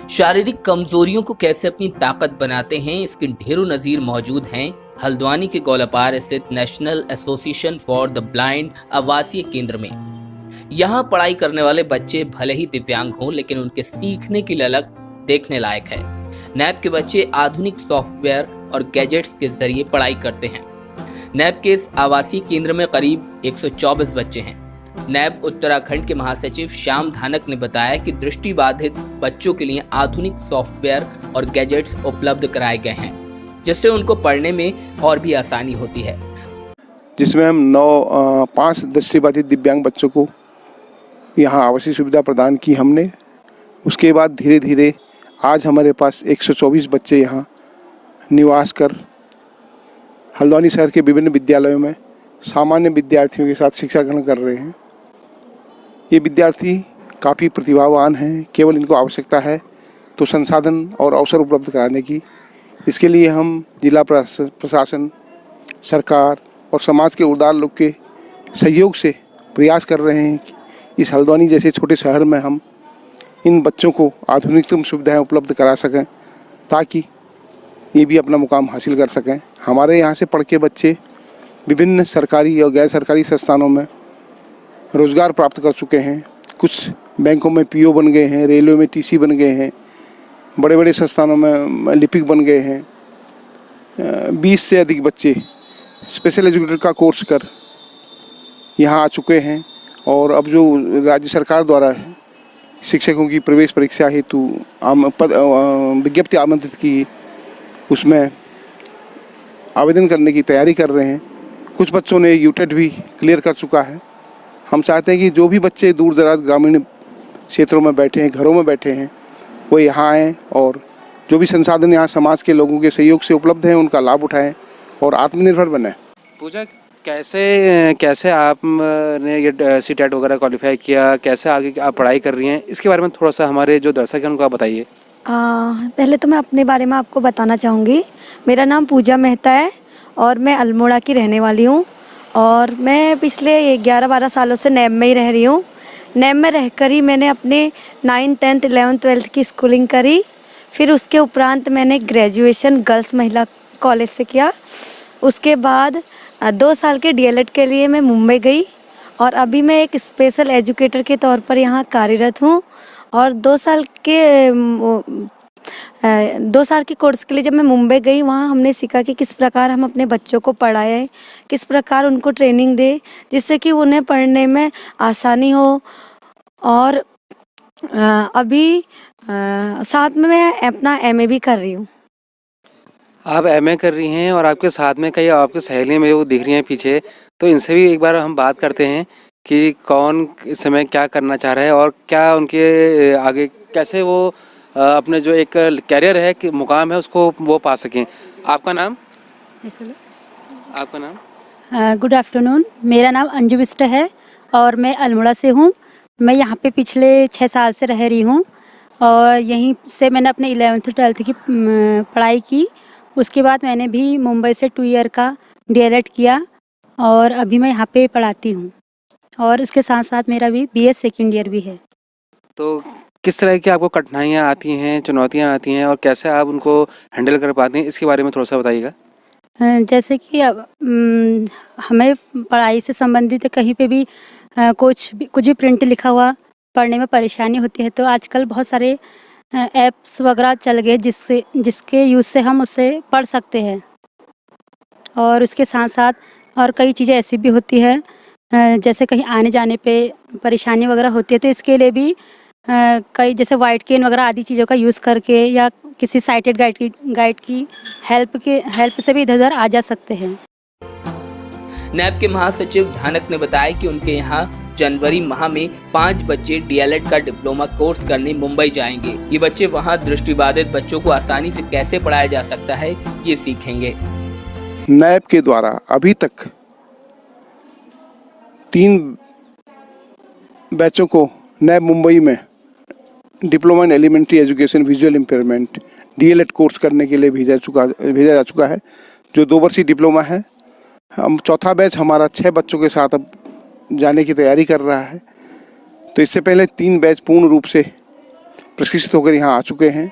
शारीरिक कमजोरियों को कैसे अपनी ताकत बनाते हैं, इसके ढेरों नज़ीर मौजूद हैं हल्द्वानी के गोलापार स्थित national association for the blind आवासीय केंद्र में। यहाँ पढ़ाई करने वाले बच्चे भले ही दिव्यांग हों, लेकिन उनके सीखने की ललक देखने लायक है। नैब के बच्चे आधुनिक सॉफ्टवेयर और गैजेट्स के जरिए पढ़ाई करते हैं। नैब के इस आवासीय केंद्र में करीब 124 बच्चे हैं। नैब उत्तराखंड के महासचिव श्याम धानक ने बताया कि दृष्टिबाधित बच्चों के लिए आधुनिक सॉफ्टवेयर और गैजेट्स उपलब्ध कराए गए हैं, जिससे उनको पढ़ने में और भी आसानी होती है। जिसमें हम 5 दृष्टिबाधित दिव्यांग बच्चों को यहाँ आवासीय सुविधा प्रदान की हमने। उसके बाद धीरे धीरे आज हमारे पास 124 बच्चे यहाँ निवास कर हल्द्वानी शहर के विभिन्न विद्यालयों में सामान्य विद्यार्थियों के साथ शिक्षा ग्रहण कर रहे हैं। ये विद्यार्थी काफ़ी प्रतिभावान हैं, केवल इनको आवश्यकता है तो संसाधन और अवसर उपलब्ध कराने की। इसके लिए हम जिला प्रशासन, सरकार और समाज के उदार लोग के सहयोग से प्रयास कर रहे हैं कि इस हल्द्वानी जैसे छोटे शहर में हम इन बच्चों को आधुनिकतम सुविधाएं उपलब्ध करा सकें, ताकि ये भी अपना मुकाम हासिल कर सकें। हमारे यहाँ से पढ़ के बच्चे विभिन्न सरकारी और गैर सरकारी संस्थानों में रोज़गार प्राप्त कर चुके हैं। कुछ बैंकों में पीओ बन गए हैं, रेलवे में टीसी बन गए हैं, बड़े बड़े संस्थानों में लिपिक बन गए हैं। 20 से अधिक बच्चे स्पेशल एजुकेटर का कोर्स कर यहाँ आ चुके हैं। और अब जो राज्य सरकार द्वारा शिक्षकों की प्रवेश परीक्षा हेतु विज्ञप्ति आमंत्रित की, उसमें आवेदन करने की तैयारी कर रहे हैं। कुछ बच्चों ने यूटेट भी क्लियर कर चुका है। हम चाहते हैं कि जो भी बच्चे दूर दराज ग्रामीण क्षेत्रों में बैठे हैं, घरों में बैठे हैं, वो यहाँ आएँ और जो भी संसाधन यहाँ समाज के लोगों के सहयोग से उपलब्ध हैं उनका लाभ उठाएं और आत्मनिर्भर बने। पूजा, कैसे आपने ये सीटेट वगैरह क्वालिफाई किया, कैसे आगे आप पढ़ाई कर रही हैं, इसके बारे में थोड़ा सा हमारे जो दर्शक हैं उनको आप बताइए। पहले तो मैं अपने बारे में आपको बताना चाहूँगी। मेरा नाम पूजा मेहता है और मैं अल्मोड़ा की रहने वाली हूँ और मैं पिछले 11-12 सालों से नैब में ही रह रही हूँ। नैब में रहकर ही मैंने अपने 9th 10th 11th 12th की स्कूलिंग करी। फिर उसके उपरांत मैंने ग्रेजुएशन गर्ल्स महिला कॉलेज से किया। उसके बाद 2 साल के DLED के लिए मैं मुंबई गई और अभी मैं एक स्पेशल एजुकेटर के तौर पर यहाँ कार्यरत हूँ। और 2 साल के कोर्स के लिए जब मैं मुंबई गई, वहाँ हमने सीखा कि किस प्रकार हम अपने बच्चों को पढ़ाएं, किस प्रकार उनको ट्रेनिंग दें जिससे कि उन्हें पढ़ने में आसानी हो। और अभी साथ में मैं अपना MA भी कर रही हूँ। आप MA कर रही हैं और आपके साथ में कई आपकी सहेलियाँ मेरे को दिख रही हैं पीछे, तो इनसे भी एक बार हम बात करते हैं कि कौन इस समय क्या करना चाह रहा है और क्या उनके आगे कैसे वो अपने जो एक कैरियर है कि मुकाम है उसको वो पा सकें। आपका नाम? आपका नाम? गुड आफ्टरनून, मेरा नाम अंजू बिष्ट है और मैं अल्मोड़ा से हूँ। मैं यहाँ पे पिछले 6 साल से रह रही हूँ और यहीं से मैंने अपने 11th 12th की पढ़ाई की। उसके बाद मैंने भी मुंबई से 2 ईयर का DLED किया और अभी मैं यहाँ पे पढ़ाती हूँ और उसके साथ साथ मेरा भी BA सेकेंड ईयर भी है। तो किस तरह की आपको कठिनाइयाँ आती हैं, चुनौतियाँ आती हैं और कैसे आप उनको हैंडल कर पाते हैं, इसके बारे में थोड़ा सा बताइएगा। जैसे कि अब हमें पढ़ाई से संबंधित कहीं पे भी कुछ भी प्रिंट लिखा हुआ पढ़ने में परेशानी होती है, तो आजकल बहुत सारे ऐप्स वगैरह चल गए जिसके यूज़ से हम उससे पढ़ सकते हैं। और उसके साथ साथ और कई चीज़ें ऐसी भी होती है, जैसे कहीं आने जाने पे परेशानी वगैरह होती है, तो इसके लिए भी कई जैसे वाइट केन वगैरह आदि चीज़ों का यूज़ करके या किसी साइटेड गाइड की हेल्प से भी इधर उधर आ जा सकते हैं। नैब के महासचिव धानक ने बताया कि उनके यहाँ जनवरी माह में 5 बच्चे DLED का डिप्लोमा कोर्स करने मुंबई जाएंगे। ये बच्चे वहाँ दृष्टिबाधित बच्चों को आसानी से कैसे पढ़ाया जा सकता है ये सीखेंगे। नैब के द्वारा अभी तक 3 बैचों को नैब मुंबई में diploma in elementary education visual impairment DLED course करने के लिए भेजा जा चुका है, जो 2 वर्षीय डिप्लोमा है। हम चौथा बैच हमारा 6 बच्चों के साथ अब जाने की तैयारी कर रहा है। तो इससे पहले 3 बैच पूर्ण रूप से प्रशिक्षित होकर यहाँ आ चुके हैं।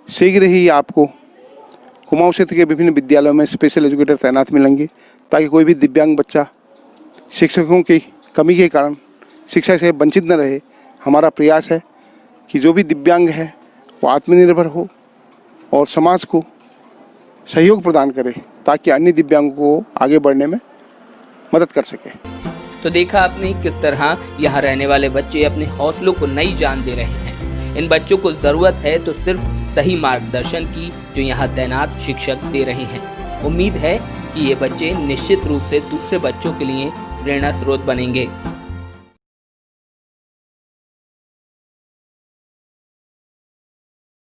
शीघ्र ही आपको कुमाऊं क्षेत्र के विभिन्न विद्यालयों में स्पेशल एजुकेटर तैनात मिलेंगे, ताकि कोई भी दिव्यांग बच्चा शिक्षकों की कमी के कारण शिक्षा से वंचित न रहे। हमारा प्रयास है कि जो भी दिव्यांग है वो आत्मनिर्भर हो और समाज को सहयोग प्रदान करे, ताकि अन्य दिव्यांगों को आगे बढ़ने में मदद कर सके। तो देखा आपने किस तरह यहाँ रहने वाले बच्चे अपने हौसलों को नई जान दे रहे हैं। इन बच्चों को जरूरत है तो सिर्फ सही मार्गदर्शन की, जो यहाँ तैनात शिक्षक दे रहे हैं। उम्मीद है कि ये बच्चे निश्चित रूप से दूसरे बच्चों के लिए प्रेरणा स्रोत बनेंगे।